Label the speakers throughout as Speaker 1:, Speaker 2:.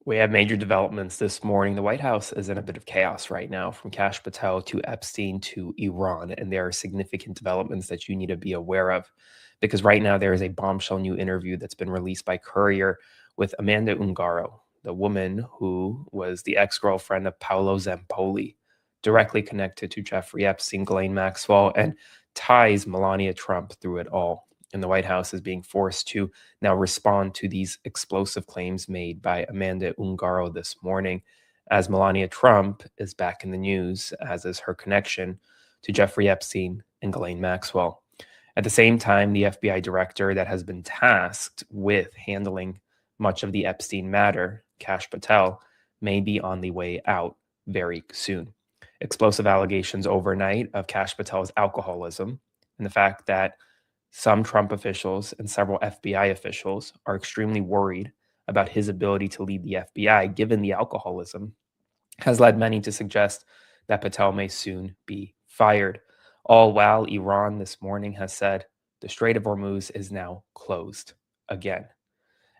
Speaker 1: We have major developments this morning. The White House is in a bit of chaos right now, from Patel to Epstein to Iran. And there are significant developments that you need to be aware of, because right now there is a bombshell new interview that's been released by Courier with Amanda Unaro, the woman who was the ex-girlfriend of Paulo Zampoli, directly connected to Jeffrey Epstein, Ghislaine Maxwell, and ties Melania Trump through it all. And the White House is being forced to now respond to these explosive claims made by Amanda Unaro this morning, as Melania Trump is back in the news, as is her connection to Jeffrey Epstein and Ghislaine Maxwell. At the same time, the FBI director that has been tasked with handling much of the Epstein matter, Patel, may be on the way out very soon. Explosive allegations overnight of Patel's alcoholism and the fact that some Trump officials and several FBI officials are extremely worried about his ability to lead the FBI, given the alcoholism, has led many to suggest that Patel may soon be fired. All while Iran this morning has said the Strait of Hormuz is now closed again,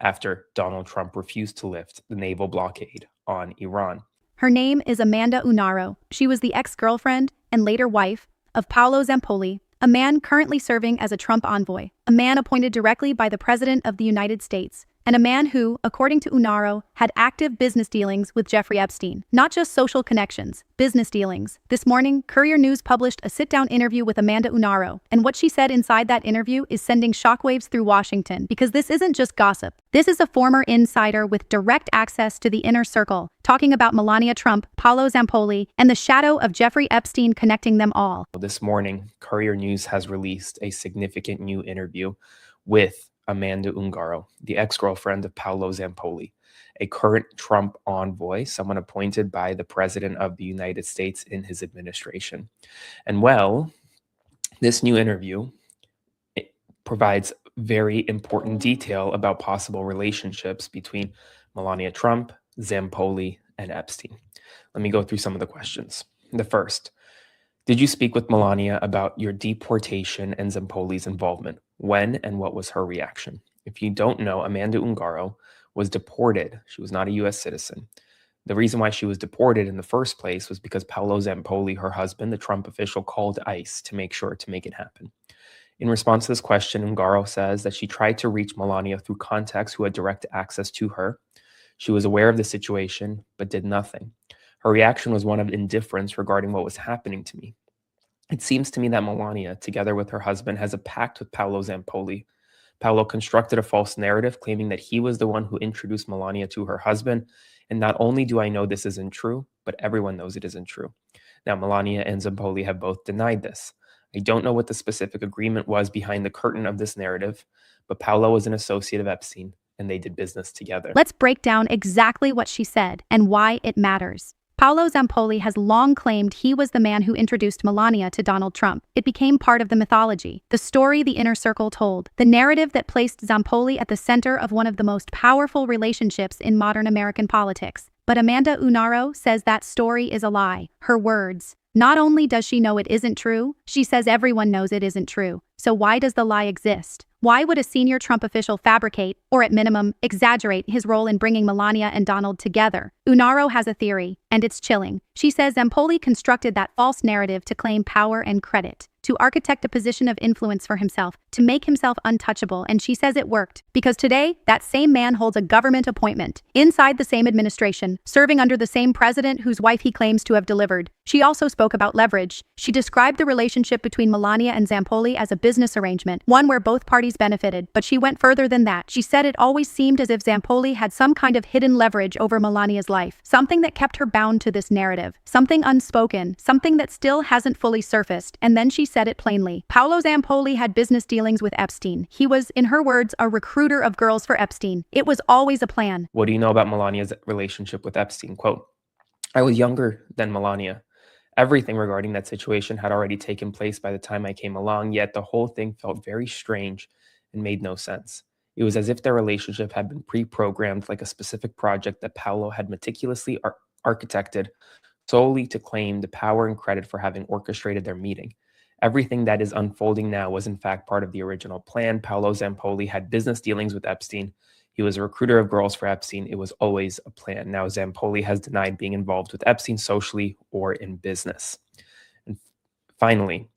Speaker 1: after Donald Trump refused to lift the naval blockade on Iran.
Speaker 2: Her name is Amanda Unaro. She was the ex-girlfriend and later wife of Paulo Zampoli, a man currently serving as a Trump envoy, a man appointed directly by the President of the United States, and a man who, according to Unaro, had active business dealings with Jeffrey Epstein. Not just social connections, business dealings. This morning, Courier News published a sit-down interview with Amanda Unaro, and what she said inside that interview is sending shockwaves through Washington, because this isn't just gossip. This is a former insider with direct access to the inner circle, talking about Melania Trump, Paulo Zampoli, and the shadow of Jeffrey Epstein connecting them all.
Speaker 1: This morning, Courier News has released a significant new interview with Amanda Unaro, the ex-girlfriend of Paulo Zampoli, a current Trump envoy, someone appointed by the President of the United States in his administration. And well, this new interview provides very important detail about possible relationships between Melania Trump, Zampoli, and Epstein. Let me go through some of the questions. The first: did you speak with Melania about your deportation and Zampoli's involvement? When and what was her reaction? If you don't know, Amanda Unaro was deported. She was not a U.S. citizen. The reason why she was deported in the first place was because Paulo Zampoli, her husband, the Trump official, called ICE to make it happen. In response to this question, Unaro says that she tried to reach Melania through contacts who had direct access to her. She was aware of the situation, but did nothing. Her reaction was one of indifference regarding what was happening to me. It seems to me that Melania, together with her husband, has a pact with Paulo Zampoli. Paulo constructed a false narrative claiming that he was the one who introduced Melania to her husband. And not only do I know this isn't true, but everyone knows it isn't true. Now, Melania and Zampoli have both denied this. I don't know what the specific agreement was behind the curtain of this narrative, but Paulo was an associate of Epstein, and they did business together.
Speaker 2: Let's break down exactly what she said and why it matters. Paulo Zampoli has long claimed he was the man who introduced Melania to Donald Trump. It became part of the mythology, the story the inner circle told, the narrative that placed Zampoli at the center of one of the most powerful relationships in modern American politics. But Amanda Unaro says that story is a lie. Her words: not only does she know it isn't true, she says everyone knows it isn't true. So why does the lie exist? Why would a senior Trump official fabricate, or at minimum, exaggerate his role in bringing Melania and Donald together? Unaro has a theory, and it's chilling. She says Zampoli constructed that false narrative to claim power and credit, to architect a position of influence for himself, to make himself untouchable, and she says it worked. Because today, that same man holds a government appointment, inside the same administration, serving under the same president whose wife he claims to have delivered. She also spoke about leverage. She described the relationship between Melania and Zampoli as a business arrangement, one where both parties benefited, but she went further than that. She said it always seemed as if Zampoli had some kind of hidden leverage over Melania's life, something that kept her bound to this narrative, something unspoken, something that still hasn't fully surfaced. And then she said it plainly. Paulo Zampoli had business dealings with Epstein. He was, in her words, a recruiter of girls for Epstein. It was always a plan.
Speaker 1: What do you know about Melania's relationship with Epstein? Quote: I was younger than Melania. Everything regarding that situation had already taken place by the time I came along, yet the whole thing felt very strange and made no sense. It was as if their relationship had been pre-programmed, like a specific project that Paulo had meticulously architected solely to claim the power and credit for having orchestrated their meeting. Everything that is unfolding now was in fact part of the original plan. Paulo Zampoli had business dealings with Epstein. He was a recruiter of girls for Epstein. It was always a plan. Now, Zampoli has denied being involved with Epstein socially or in business. And finally,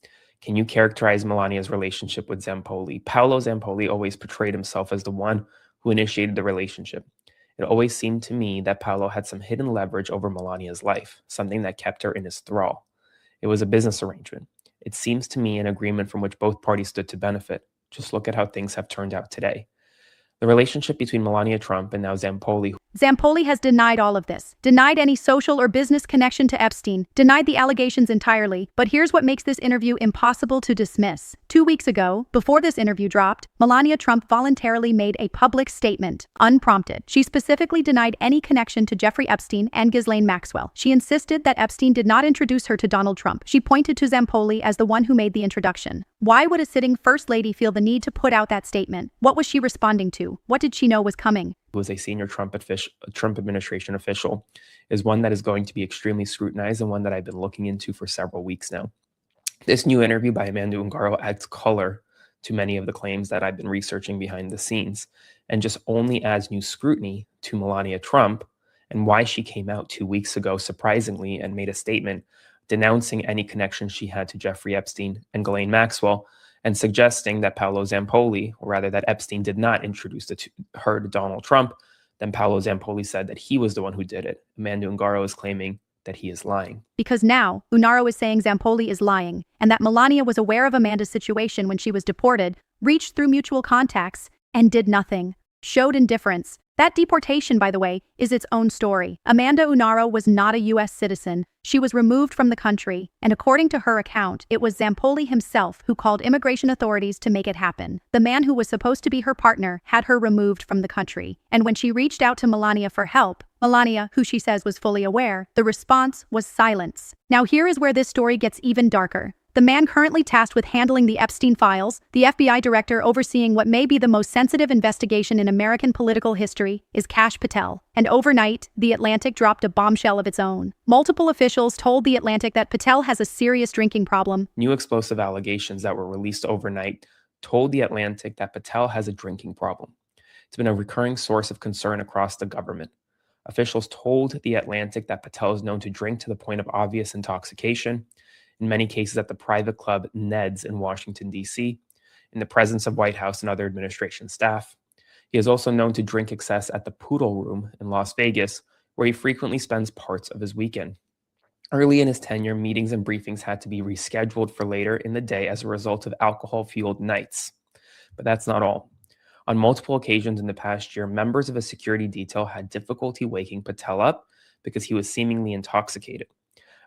Speaker 1: can you characterize Melania's relationship with Zampoli? Paolo Zampoli always portrayed himself as the one who initiated the relationship. It always seemed to me that Paolo had some hidden leverage over Melania's life, something that kept her in his thrall. It was a business arrangement. It seems to me an agreement from which both parties stood to benefit. Just look at how things have turned out today. The relationship between Melania Trump and now Zampoli.
Speaker 2: Zampoli has denied all of this, denied any social or business connection to Epstein, denied the allegations entirely, but here's what makes this interview impossible to dismiss. 2 weeks ago, before this interview dropped, Melania Trump voluntarily made a public statement, unprompted. She specifically denied any connection to Jeffrey Epstein and Ghislaine Maxwell. She insisted that Epstein did not introduce her to Donald Trump. She pointed to Zampoli as the one who made the introduction. Why would a sitting first lady feel the need to put out that statement? What was she responding to? What did she know was coming?
Speaker 1: Who was a senior Trump administration official, is one that is going to be extremely scrutinized and one that I've been looking into for several weeks now. This new interview by Amanda Unaro adds color to many of the claims that I've been researching behind the scenes, and just only adds new scrutiny to Melania Trump and why she came out 2 weeks ago, surprisingly, and made a statement denouncing any connection she had to Jeffrey Epstein and Ghislaine Maxwell, and suggesting that Paulo Zampoli, or rather that Epstein did not introduce her to Donald Trump. Then Paulo Zampoli said that he was the one who did it. Amanda Unaro is claiming that he is lying.
Speaker 2: Because now, Unaro is saying Zampoli is lying, and that Melania was aware of Amanda's situation when she was deported, reached through mutual contacts, and did nothing, showed indifference. That deportation, by the way, is its own story. Amanda Unaro was not a U.S. citizen. She was removed from the country, and according to her account, it was Zampoli himself who called immigration authorities to make it happen. The man who was supposed to be her partner had her removed from the country, and when she reached out to Melania for help, Melania, who she says was fully aware, the response was silence. Now here is where this story gets even darker. The man currently tasked with handling the Epstein files, the FBI director overseeing what may be the most sensitive investigation in American political history, is Patel. And overnight, The Atlantic dropped a bombshell of its own. Multiple officials told The Atlantic that Patel has a serious drinking problem.
Speaker 1: New explosive allegations that were released overnight told The Atlantic that Patel has a drinking problem. It's been a recurring source of concern across the government. Officials told The Atlantic that Patel is known to drink to the point of obvious intoxication, in many cases at the private club Ned's in Washington, D.C., in the presence of White House and other administration staff. He is also known to drink excess at the Poodle Room in Las Vegas, where he frequently spends parts of his weekend. Early in his tenure, meetings and briefings had to be rescheduled for later in the day as a result of alcohol-fueled nights. But that's not all. On multiple occasions in the past year, members of a security detail had difficulty waking Patel up because he was seemingly intoxicated.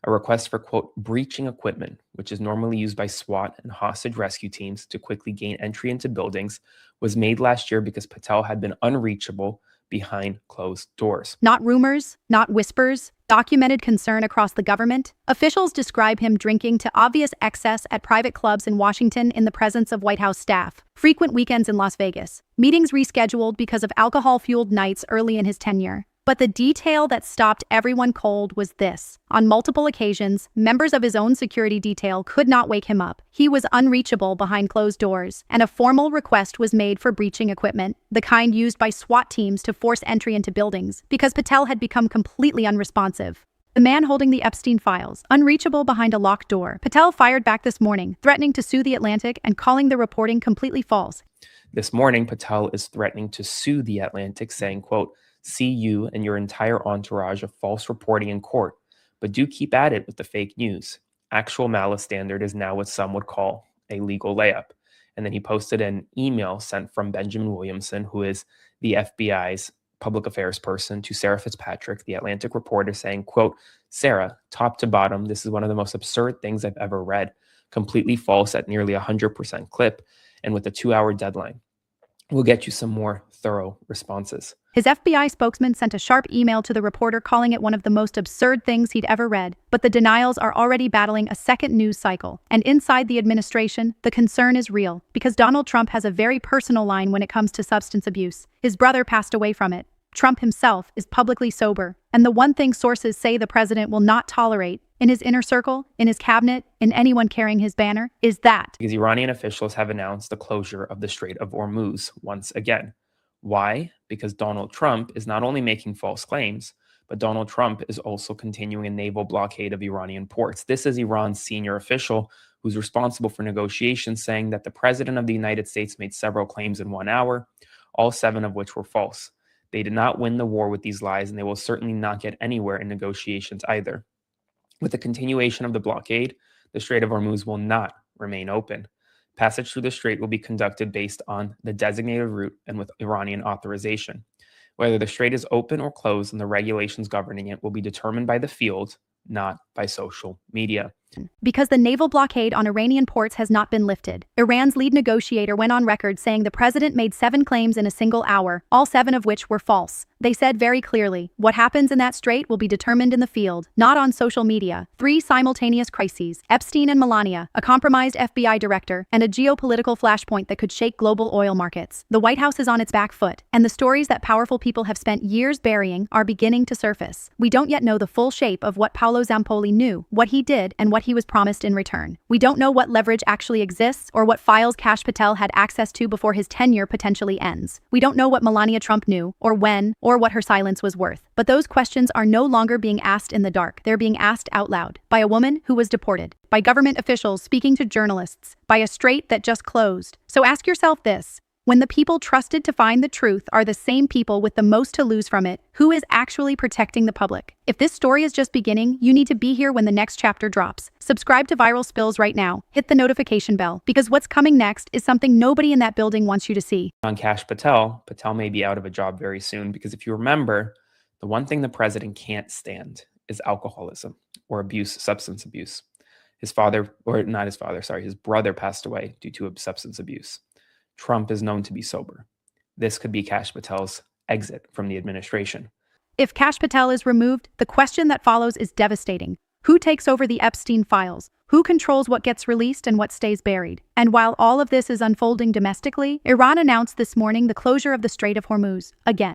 Speaker 1: A request for, quote, breaching equipment, which is normally used by SWAT and hostage rescue teams to quickly gain entry into buildings, was made last year because Patel had been unreachable behind closed doors.
Speaker 2: Not rumors, not whispers, documented concern across the government. Officials describe him drinking to obvious excess at private clubs in Washington in the presence of White House staff. Frequent weekends in Las Vegas. Meetings rescheduled because of alcohol-fueled nights early in his tenure. But the detail that stopped everyone cold was this. On multiple occasions, members of his own security detail could not wake him up. He was unreachable behind closed doors, and a formal request was made for breaching equipment, the kind used by SWAT teams to force entry into buildings, because Patel had become completely unresponsive. The man holding the Epstein files, unreachable behind a locked door. Patel fired back this morning, threatening to sue The Atlantic and calling the reporting completely false.
Speaker 1: This morning, Patel is threatening to sue The Atlantic, saying, quote, see you and your entire entourage of false reporting in court, but do keep at it with the fake news. Actual malice standard is now what some would call a legal layup. And then he posted an email sent from Benjamin Williamson, who is the FBI's public affairs person, to Sarah Fitzpatrick, the Atlantic reporter, saying, quote, Sarah, top to bottom, this is one of the most absurd things I've ever read, completely false at nearly 100% clip, and with a 2-hour deadline. We'll get you some more thorough responses.
Speaker 2: His FBI spokesman sent a sharp email to the reporter calling it one of the most absurd things he'd ever read, but the denials are already battling a second news cycle. And inside the administration, the concern is real, because Donald Trump has a very personal line when it comes to substance abuse. His brother passed away from it. Trump himself is publicly sober, and the one thing sources say the president will not tolerate, in his inner circle, in his cabinet, in anyone carrying his banner, is that.
Speaker 1: Because Iranian officials have announced the closure of the Strait of Hormuz once again. Why? because Donald Trump is not only making false claims, but Donald Trump is also continuing a naval blockade of Iranian ports. This is Iran's senior official who's responsible for negotiations, saying that the president of the United States made several claims in 1 hour, all 7 of which were false. They did not win the war with these lies, and they will certainly not get anywhere in negotiations either. With the continuation of the blockade, the Strait of Hormuz will not remain open. Passage through the strait will be conducted based on the designated route and with Iranian authorization. Whether the strait is open or closed and the regulations governing it will be determined by the field, not by social media.
Speaker 2: Because the naval blockade on Iranian ports has not been lifted, Iran's lead negotiator went on record saying the president made 7 claims in a single hour, all 7 of which were false. They said very clearly, what happens in that strait will be determined in the field, not on social media. 3 simultaneous crises, Epstein and Melania, a compromised FBI director, and a geopolitical flashpoint that could shake global oil markets. The White House is on its back foot, and the stories that powerful people have spent years burying are beginning to surface. We don't yet know the full shape of what Paulo Zampoli knew, what he did, and what he was promised in return. We don't know what leverage actually exists or what files Patel had access to before his tenure potentially ends. We don't know what Melania Trump knew, or when, or what her silence was worth. But those questions are no longer being asked in the dark. They're being asked out loud by a woman who was deported, by government officials speaking to journalists, by a strait that just closed. So ask yourself this. When the people trusted to find the truth are the same people with the most to lose from it, who is actually protecting the public? If this story is just beginning, you need to be here when the next chapter drops. Subscribe to Viral Spills right now. Hit the notification bell, because what's coming next is something nobody in that building wants you to see.
Speaker 1: On Patel may be out of a job very soon, because if you remember, the one thing the president can't stand is alcoholism or substance abuse. His brother passed away due to substance abuse. Trump is known to be sober. This could be Patel's exit from the administration.
Speaker 2: If Patel is removed, the question that follows is devastating. Who takes over the Epstein files? Who controls what gets released and what stays buried? And while all of this is unfolding domestically, Iran announced this morning the closure of the Strait of Hormuz again.